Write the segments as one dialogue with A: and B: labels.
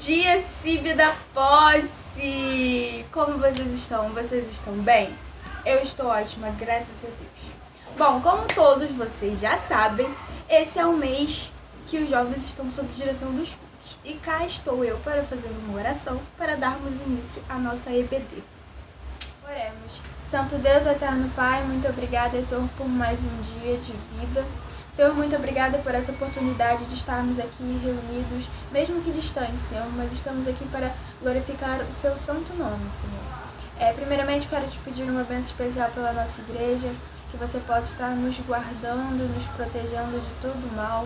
A: dia, CIB da Posse! Como vocês estão? Vocês estão bem? Eu estou ótima, graças a Deus. Bom, como todos vocês já sabem, esse é o mês que os jovens estão sob direção dos cultos. E cá estou eu para fazer uma oração para darmos início à nossa EBD. Oremos. Santo Deus, eterno Pai, muito obrigada, Senhor, por mais um dia de vida. Senhor, muito obrigada por essa oportunidade de estarmos aqui reunidos, mesmo que distantes, Senhor, mas estamos aqui para glorificar o seu santo nome, Senhor. Primeiramente, quero te pedir uma bênção especial pela nossa igreja, que você possa estar nos guardando, nos protegendo de todo mal,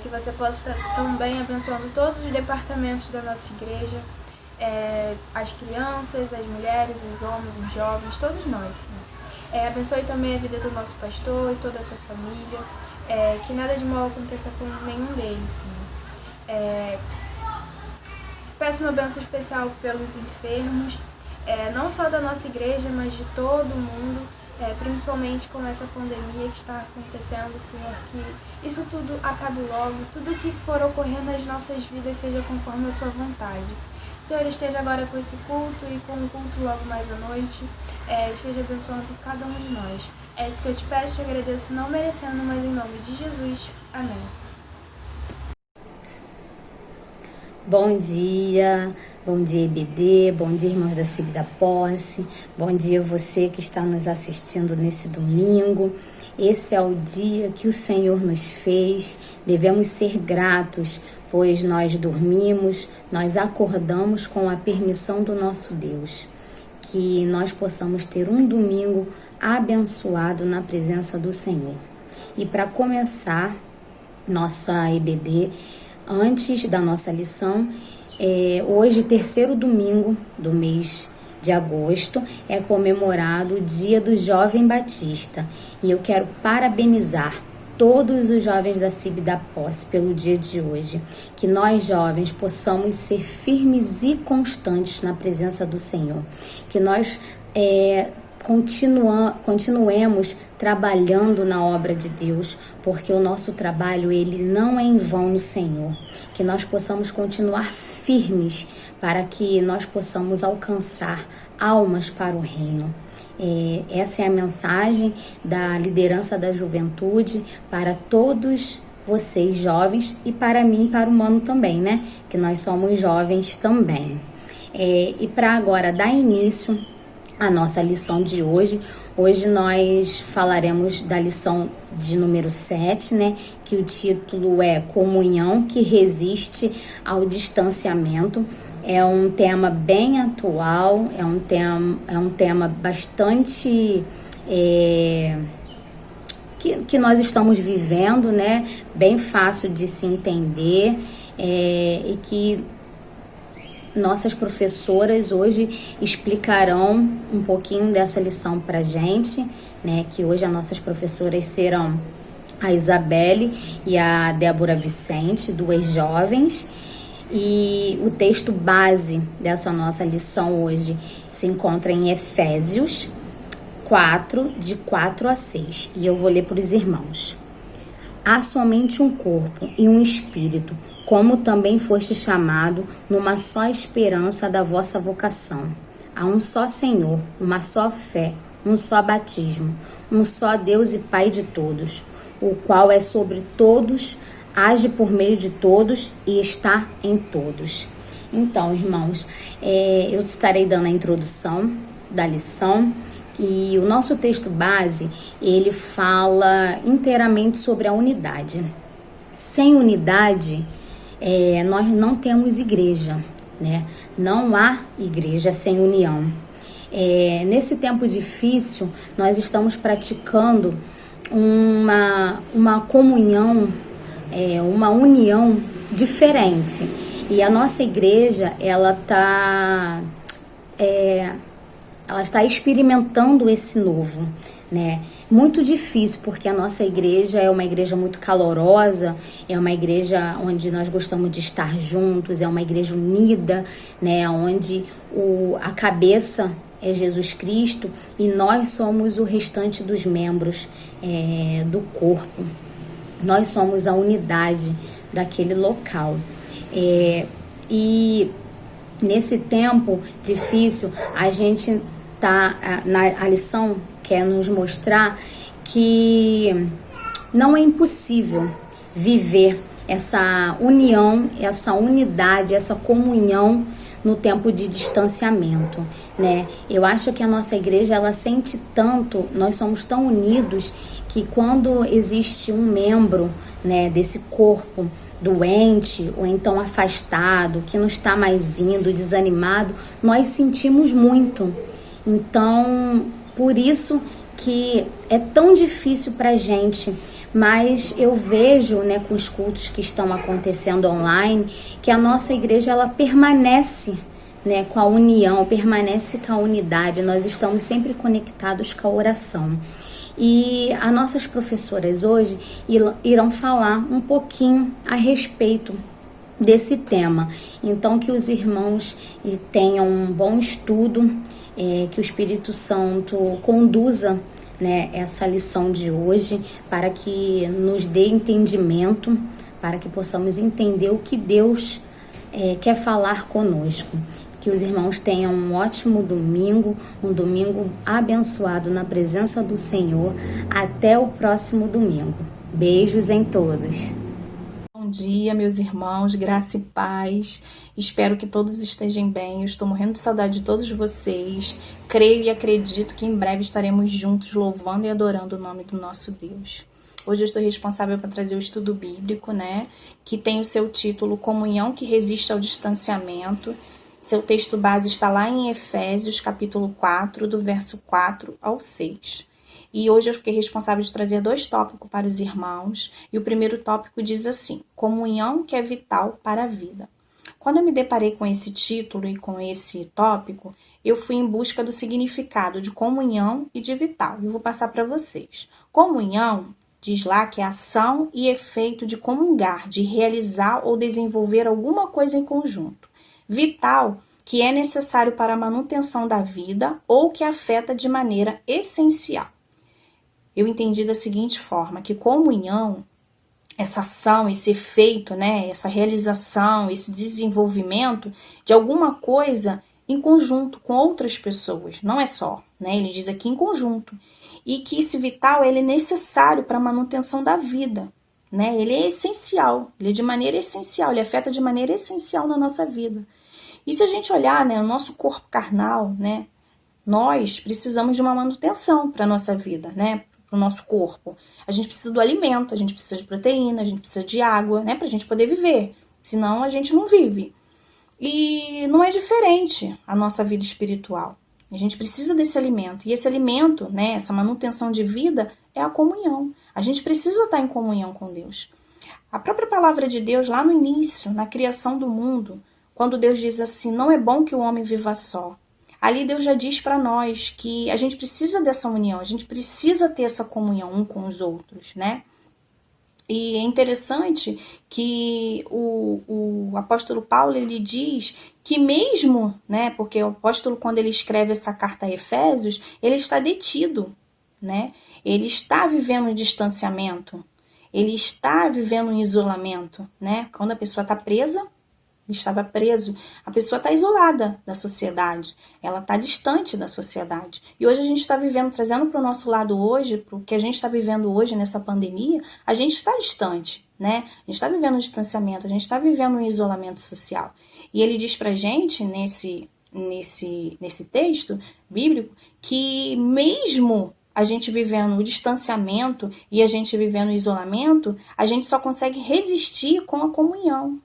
A: que você possa estar também abençoando todos os departamentos da nossa igreja, as crianças, as mulheres, os homens, os jovens, todos nós, Senhor. Abençoe também a vida do nosso pastor e toda a sua família, que nada de mal aconteça com nenhum deles, Senhor. Peço uma bênção especial pelos enfermos, não só da nossa igreja, mas de todo mundo, principalmente com essa pandemia que está acontecendo, Senhor, que isso tudo acabe logo, tudo que for ocorrer nas nossas vidas seja conforme a sua vontade. Senhor, esteja agora com esse culto e com o culto logo mais à noite, esteja abençoando cada um de nós. É isso que eu te peço, te agradeço, não merecendo, mas em nome de Jesus. Amém.
B: Bom dia EBD, bom dia irmãos da CIB da Posse, bom dia você que está nos assistindo nesse domingo. Esse é o dia que o Senhor nos fez, devemos ser gratos, pois nós dormimos, nós acordamos com a permissão do nosso Deus. Que nós possamos ter um domingo abençoado na presença do Senhor. E para começar nossa EBD, antes da nossa lição, hoje, terceiro domingo do mês de agosto, é comemorado o Dia do Jovem Batista. E eu quero parabenizar todos os jovens da CIB da Posse pelo dia de hoje. Que nós jovens possamos ser firmes e constantes na presença do Senhor. Que nós continuemos trabalhando na obra de Deus, porque o nosso trabalho ele não é em vão no Senhor. Que nós possamos continuar firmes para que nós possamos alcançar almas para o reino. Essa é a mensagem da liderança da juventude para todos vocês jovens e para mim, para o Mano também, né? Que nós somos jovens também. E para agora dar início à nossa lição de hoje, nós falaremos da lição de número 7, né? Que o título é Comunhão que resiste ao distanciamento. É um tema bem atual, é um tema bastante que nós estamos vivendo, né? Bem fácil de se entender, e que nossas professoras hoje explicarão um pouquinho dessa lição pra gente, né? Que hoje as nossas professoras serão a Isabelle e a Débora Vicente, duas jovens. E o texto base dessa nossa lição hoje se encontra em Efésios 4, de 4 a 6. E eu vou ler para os irmãos. Há somente um corpo e um espírito, como também foste chamado numa só esperança da vossa vocação. Há um só Senhor, uma só fé, um só batismo, um só Deus e Pai de todos, o qual é sobre todos, age por meio de todos e está em todos. Então, irmãos, eu estarei dando a introdução da lição e o nosso texto base, ele fala inteiramente sobre a unidade. Sem unidade, nós não temos igreja, né? Não há igreja sem união. Nesse tempo difícil, nós estamos praticando uma comunhão, uma união diferente. E a nossa igreja, ela está experimentando esse novo, né? Muito difícil, porque a nossa igreja é uma igreja muito calorosa, é uma igreja onde nós gostamos de estar juntos, é uma igreja unida, né? Onde a cabeça é Jesus Cristo e nós somos o restante dos membros do corpo. Nós somos a unidade daquele local. E nesse tempo difícil, a gente a lição quer nos mostrar que não é impossível viver essa união, essa unidade, essa comunhão no tempo de distanciamento, né? Eu acho que a nossa igreja, ela sente tanto, nós somos tão unidos, que quando existe um membro, né, desse corpo doente ou então afastado, que não está mais indo, desanimado, nós sentimos muito. Então, por isso que é tão difícil pra gente, mas eu vejo, né, com os cultos que estão acontecendo online, que a nossa igreja, ela permanece, né, com a união, permanece com a unidade. Nós estamos sempre conectados com a oração. E as nossas professoras hoje irão falar um pouquinho a respeito desse tema. Então, que os irmãos tenham um bom estudo, que o Espírito Santo conduza, né, essa lição de hoje, para que nos dê entendimento, para que possamos entender o que Deus quer falar conosco. Que os irmãos tenham um ótimo domingo, um domingo abençoado na presença do Senhor. Até o próximo domingo. Beijos em todos.
C: Bom dia, meus irmãos, graça e paz. Espero que todos estejam bem. Eu estou morrendo de saudade de todos vocês. Creio e acredito que em breve estaremos juntos louvando e adorando o nome do nosso Deus. Hoje eu estou responsável para trazer o estudo bíblico, né? Que tem o seu título Comunhão que resiste ao distanciamento. Seu texto base está lá em Efésios, capítulo 4, do verso 4 ao 6. E hoje eu fiquei responsável de trazer 2 tópicos para os irmãos. E o primeiro tópico diz assim: comunhão que é vital para a vida. Quando eu me deparei com esse título e com esse tópico, eu fui em busca do significado de comunhão e de vital. Eu vou passar para vocês. Comunhão diz lá que é ação e efeito de comungar, de realizar ou desenvolver alguma coisa em conjunto. Vital, que é necessário para a manutenção da vida ou que afeta de maneira essencial. Eu entendi da seguinte forma, que comunhão, essa ação, esse efeito, né, essa realização, esse desenvolvimento de alguma coisa em conjunto com outras pessoas, não é só, né, ele diz aqui em conjunto, e que esse vital ele é necessário para a manutenção da vida, né, ele é essencial, ele é de maneira essencial, ele afeta de maneira essencial na nossa vida. E se a gente olhar, né, o nosso corpo carnal, né, nós precisamos de uma manutenção para a nossa vida, né, para o nosso corpo. A gente precisa do alimento, a gente precisa de proteína, a gente precisa de água, né, para a gente poder viver. Senão a gente não vive. E não é diferente a nossa vida espiritual. A gente precisa desse alimento. E esse alimento, né, essa manutenção de vida é a comunhão. A gente precisa estar em comunhão com Deus. A própria palavra de Deus, lá no início, na criação do mundo, quando Deus diz assim, não é bom que o homem viva só. Ali Deus já diz para nós que a gente precisa dessa união, a gente precisa ter essa comunhão um com os outros, né? E é interessante que o apóstolo Paulo, ele diz que mesmo, né, porque o apóstolo, quando ele escreve essa carta a Efésios, ele está detido, né? Ele está vivendo um distanciamento, ele está vivendo um isolamento, né? Quando a pessoa está presa, estava preso, a pessoa está isolada da sociedade, ela está distante da sociedade. E hoje a gente está vivendo, trazendo para o nosso lado hoje, para o que a gente está vivendo hoje nessa pandemia, a gente está distante, né? A gente está vivendo um distanciamento, a gente está vivendo um isolamento social. E ele diz para a gente, nesse texto bíblico, que mesmo a gente vivendo o distanciamento e a gente vivendo o isolamento, a gente só consegue resistir com a comunhão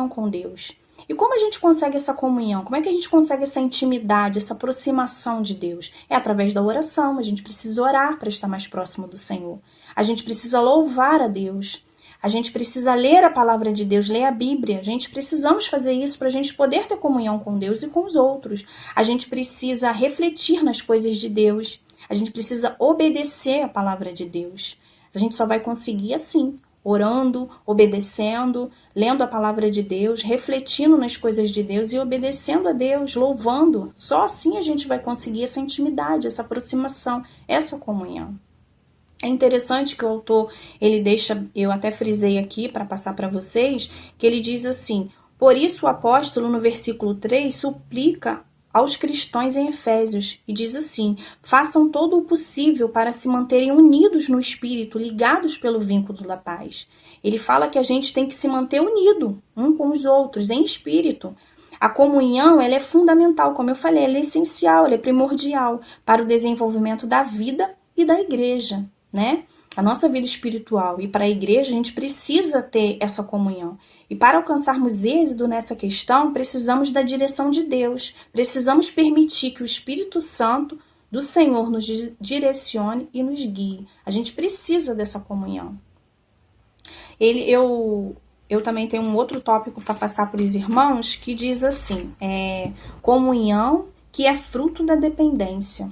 C: com Deus. E como a gente consegue essa comunhão? Como é que a gente consegue essa intimidade, essa aproximação de Deus? É através da oração, a gente precisa orar para estar mais próximo do Senhor. A gente precisa louvar a Deus. A gente precisa ler a palavra de Deus, ler a Bíblia. A gente precisamos fazer isso para a gente poder ter comunhão com Deus e com os outros. A gente precisa refletir nas coisas de Deus. A gente precisa obedecer a palavra de Deus. A gente só vai conseguir assim, orando, obedecendo, lendo a palavra de Deus, refletindo nas coisas de Deus e obedecendo a Deus, louvando. Só assim a gente vai conseguir essa intimidade, essa aproximação, essa comunhão. É interessante que o autor, ele deixa, eu até frisei aqui para passar para vocês, que ele diz assim, Por isso o apóstolo, no versículo 3, suplica aos cristãos em Efésios e diz assim: façam todo o possível para se manterem unidos no espírito, ligados pelo vínculo da paz. Ele fala que a gente tem que se manter unido um com os outros, em espírito. A comunhão, ela é fundamental, como eu falei, ela é essencial, ela é primordial para o desenvolvimento da vida e da igreja, né? A nossa vida espiritual. E para a igreja, a gente precisa ter essa comunhão. E para alcançarmos êxito nessa questão, precisamos da direção de Deus. Precisamos permitir que o Espírito Santo do Senhor nos direcione e nos guie. A gente precisa dessa comunhão. Eu também tenho um outro tópico para passar para os irmãos que diz assim: comunhão que é fruto da dependência.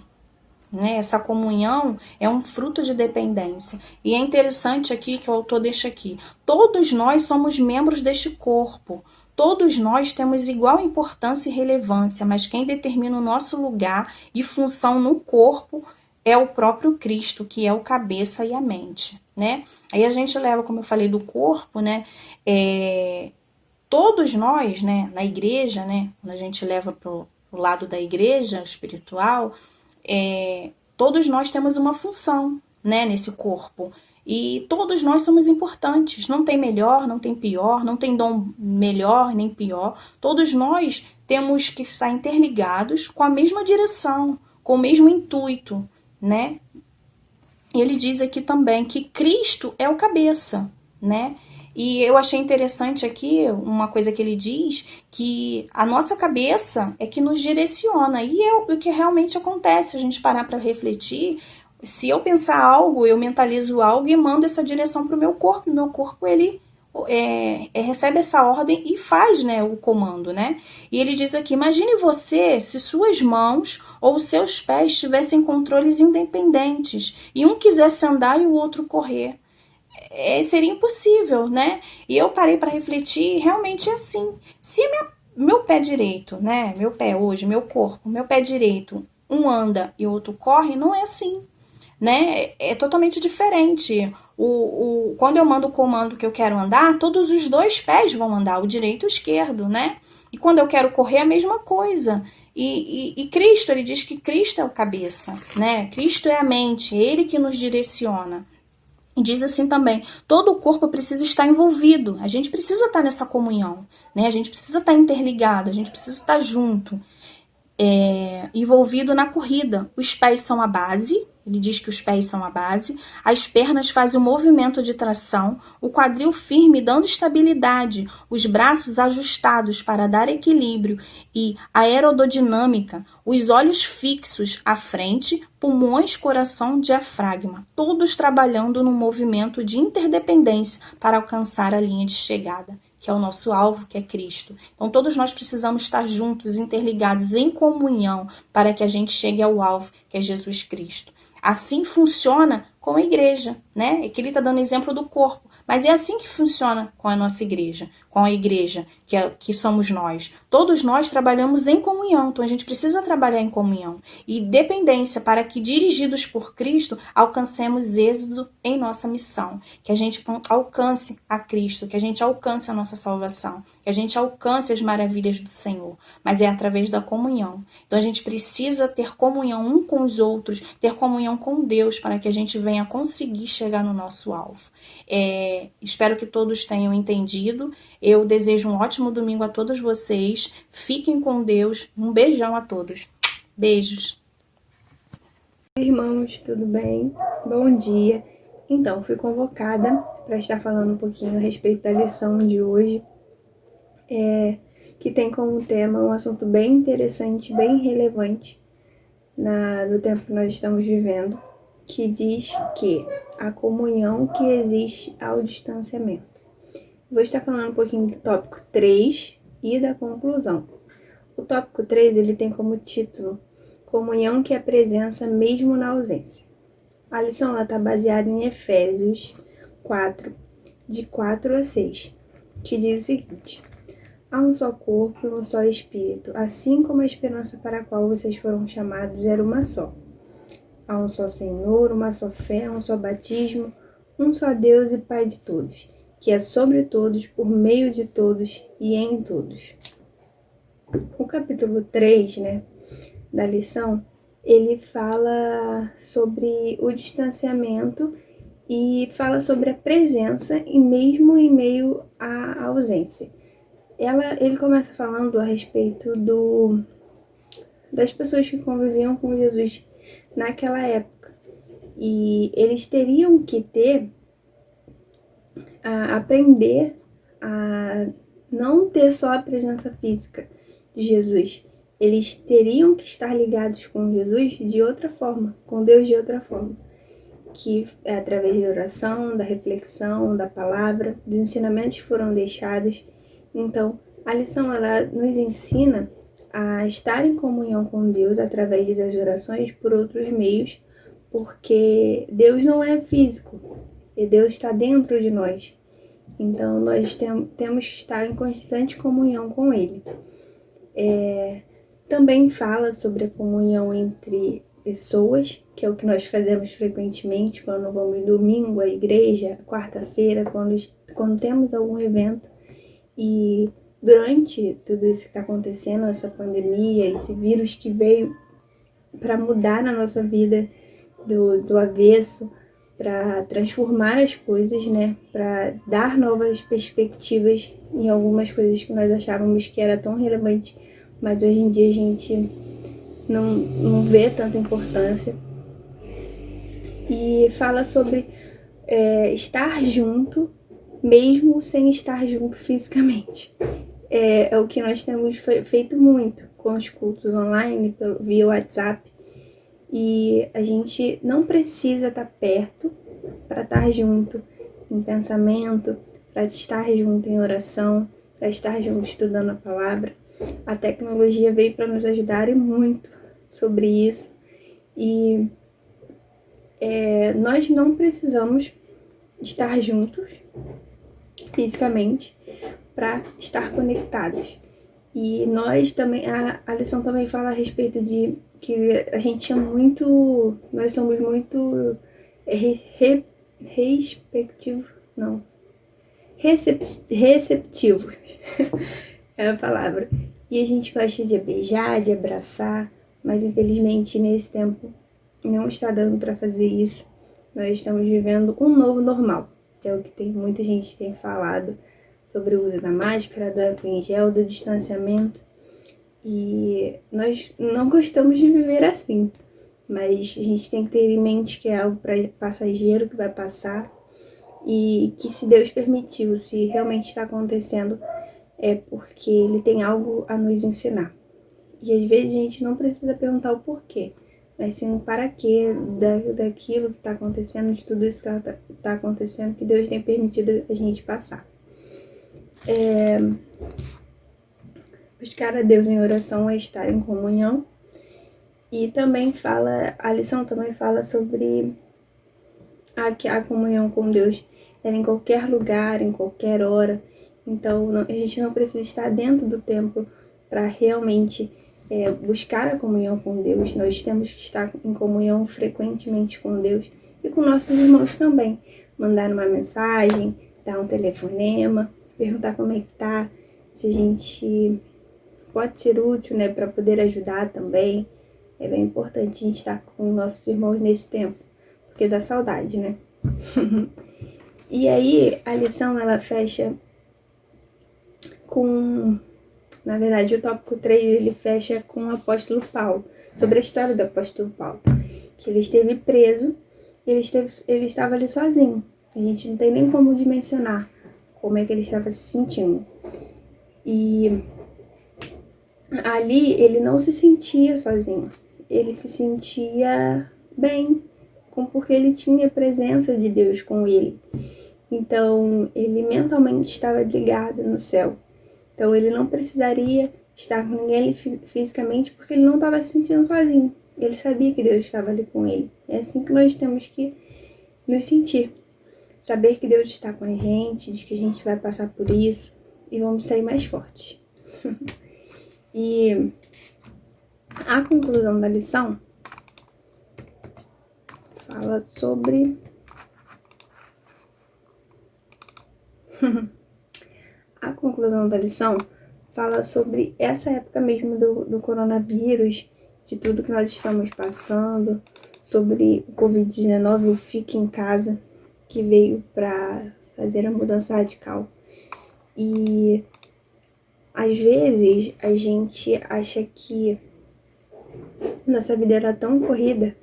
C: Né? Essa comunhão é um fruto de dependência. E é interessante aqui que o autor deixa aqui: todos nós somos membros deste corpo. Todos nós temos igual importância e relevância, mas quem determina o nosso lugar e função no corpo é o próprio Cristo, que é o cabeça e a mente, né? Aí a gente leva, como eu falei, do corpo, né? Todos nós, né, na igreja, né, quando a gente leva para o lado da igreja espiritual, todos nós temos uma função, né, nesse corpo. E todos nós somos importantes. Não tem melhor, não tem pior, não tem dom melhor nem pior. Todos nós temos que estar interligados com a mesma direção, com o mesmo intuito, né? E ele diz aqui também que Cristo é o cabeça, né? E eu achei interessante aqui uma coisa que ele diz, que a nossa cabeça é que nos direciona. E é o que realmente acontece, a gente parar para refletir. Se eu pensar algo, eu mentalizo algo e mando essa direção para o meu corpo. Meu corpo, ele recebe essa ordem e faz, né, o comando, né? E ele diz aqui: imagine você se suas mãos ou seus pés tivessem controles independentes e um quisesse andar e o outro correr. Seria impossível, né? E eu parei para refletir, e realmente é assim. Se meu pé direito, né? Meu pé hoje, meu corpo, meu pé direito, um anda e o outro corre, não é assim, né? É totalmente diferente. Quando eu mando o comando que eu quero andar, todos os dois pés vão andar, o direito e o esquerdo, né? E quando eu quero correr, a mesma coisa. E Cristo, ele diz que Cristo é o cabeça, né? Cristo é a mente, é ele que nos direciona. E diz assim também: todo o corpo precisa estar envolvido, a gente precisa estar nessa comunhão, né? A gente precisa estar interligado, a gente precisa estar junto, envolvido na corrida. Os pés são a base, ele diz que os pés são a base, as pernas fazem o movimento de tração, o quadril firme dando estabilidade, os braços ajustados para dar equilíbrio e aerodinâmica, os olhos fixos à frente, pulmões, coração, diafragma, todos trabalhando num movimento de interdependência para alcançar a linha de chegada, que é o nosso alvo, que é Cristo. Então todos nós precisamos estar juntos, interligados, em comunhão, para que a gente chegue ao alvo, que é Jesus Cristo. Assim funciona com a igreja, né? É que ele está dando exemplo do corpo, mas é assim que funciona com a nossa igreja, com a igreja que somos nós. Todos nós trabalhamos em comunhão, então a gente precisa trabalhar em comunhão e dependência para que, dirigidos por Cristo, alcancemos êxito em nossa missão, que a gente alcance a Cristo, que a gente alcance a nossa salvação, que a gente alcance as maravilhas do Senhor, mas é através da comunhão. Então a gente precisa ter comunhão um com os outros, ter comunhão com Deus, para que a gente venha conseguir chegar no nosso alvo. Espero que todos tenham entendido. Eu desejo um ótimo domingo a todos vocês. Fiquem com Deus. Um beijão a todos. Beijos.
A: Irmãos, tudo bem? Bom dia. Então, fui convocada para estar falando um pouquinho a respeito da lição de hoje, que tem como tema um assunto bem interessante, bem relevante no tempo que nós estamos vivendo, que diz que a comunhão que existe ao distanciamento. Vou estar falando um pouquinho do tópico 3 e da conclusão. O tópico 3, ele tem como título Comunhão que é presença mesmo na ausência. A lição está baseada em Efésios 4, de 4 a 6, que diz o seguinte: há um só corpo e um só espírito, assim como a esperança para a qual vocês foram chamados era uma só. Há um só Senhor, uma só fé, um só batismo, um só Deus e Pai de todos,
D: que é sobre todos, por meio de todos e em todos. O capítulo 3, né, da lição, ele fala sobre o distanciamento e fala sobre a presença e mesmo em meio à ausência. Ele começa falando a respeito das pessoas que conviviam com Jesus naquela época. E eles teriam que aprender a não ter só a presença física de Jesus. Eles teriam que estar ligados com Jesus de outra forma, com Deus de outra forma, que é através da oração, da reflexão, da palavra, dos ensinamentos que foram deixados. Então, a lição ela nos ensina a estar em comunhão com Deus através das orações por outros meios, porque Deus não é físico, e Deus está dentro de nós. Então, nós temos que estar em constante comunhão com Ele. Também fala sobre a comunhão entre pessoas, que é o que nós fazemos frequentemente quando vamos domingo à igreja, quarta-feira, quando temos algum evento. E durante tudo isso que está acontecendo, essa pandemia, esse vírus que veio para mudar a nossa vida do avesso, para transformar as coisas, né? Para dar novas perspectivas em algumas coisas que nós achávamos que era tão relevante, mas hoje em dia a gente não vê tanta importância. E fala sobre estar junto, mesmo sem estar junto fisicamente. É o que nós temos feito muito com os cultos online, via WhatsApp. E a gente não precisa estar perto para estar junto em pensamento, para estar junto em oração, para estar junto estudando a palavra. A tecnologia veio para nos ajudar e muito sobre isso. E nós não precisamos estar juntos fisicamente para estar conectados. E nós também, a lição também fala a respeito de que a gente nós somos muito receptivos, é a palavra. E a gente gosta de beijar, de abraçar, mas infelizmente nesse tempo não está dando para fazer isso. Nós estamos vivendo um novo normal, que é o que muita gente tem falado sobre o uso da máscara, do álcool em gel, do distanciamento. E nós não gostamos de viver assim, mas a gente tem que ter em mente que é algo passageiro, que vai passar, e que se Deus permitiu, se realmente está acontecendo, é porque Ele tem algo a nos ensinar. E às vezes a gente não precisa perguntar o porquê, mas sim o para quê daquilo que está acontecendo, de tudo isso que está acontecendo, que Deus tem permitido a gente passar. Buscar a Deus em oração é estar em comunhão. E também a lição também fala sobre a comunhão com Deus em qualquer lugar, em qualquer hora. Então a gente não precisa estar dentro do templo para realmente buscar a comunhão com Deus. Nós temos que estar em comunhão frequentemente com Deus e com nossos irmãos também. Mandar uma mensagem, dar um telefonema, perguntar como é que tá, se a gente pode ser útil, né, para poder ajudar também. É bem importante a gente estar com nossos irmãos nesse tempo, porque dá saudade, né? E aí, a lição, ela fecha na verdade, o tópico 3, ele fecha com o apóstolo Paulo, sobre a história do apóstolo Paulo, que ele esteve preso, ele estava ali sozinho. A gente não tem nem como dimensionar como é que ele estava se sentindo. E ali ele não se sentia sozinho, ele se sentia bem, porque ele tinha a presença de Deus com ele. Então ele mentalmente estava ligado no céu. Então ele não precisaria estar com ninguém fisicamente, porque ele não estava se sentindo sozinho. Ele sabia que Deus estava ali com ele. É assim que nós temos que nos sentir. Saber que Deus está com a gente, de que a gente vai passar por isso e vamos sair mais fortes. E a conclusão da lição fala sobre A conclusão da lição fala sobre essa época mesmo do coronavírus, de tudo que nós estamos passando, sobre o Covid-19, o Fique em Casa, que veio para fazer a mudança radical. E às vezes a gente acha que nossa vida era tão corrida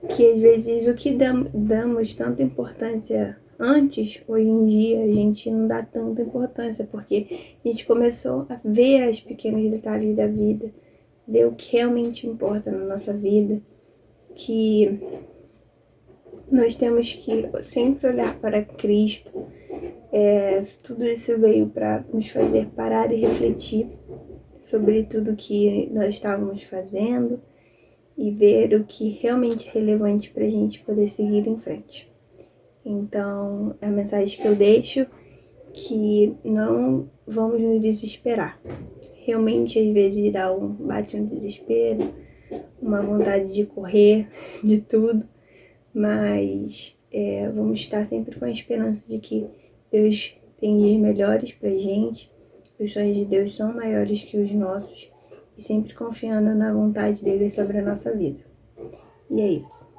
D: que às vezes o que damos tanta importância antes, hoje em dia a gente não dá tanta importância, porque a gente começou a ver os pequenos detalhes da vida, ver o que realmente importa na nossa vida, que nós temos que sempre olhar para Cristo. Tudo isso veio para nos fazer parar e refletir sobre tudo que nós estávamos fazendo e ver o que realmente é relevante para a gente poder seguir em frente. Então, a mensagem que eu deixo, que não vamos nos desesperar. Realmente, às vezes, bate um desespero, uma vontade de correr, de tudo, mas vamos estar sempre com a esperança de que Deus tem dias melhores pra gente, os sonhos de Deus são maiores que os nossos, e sempre confiando na vontade dele sobre a nossa vida. E é isso.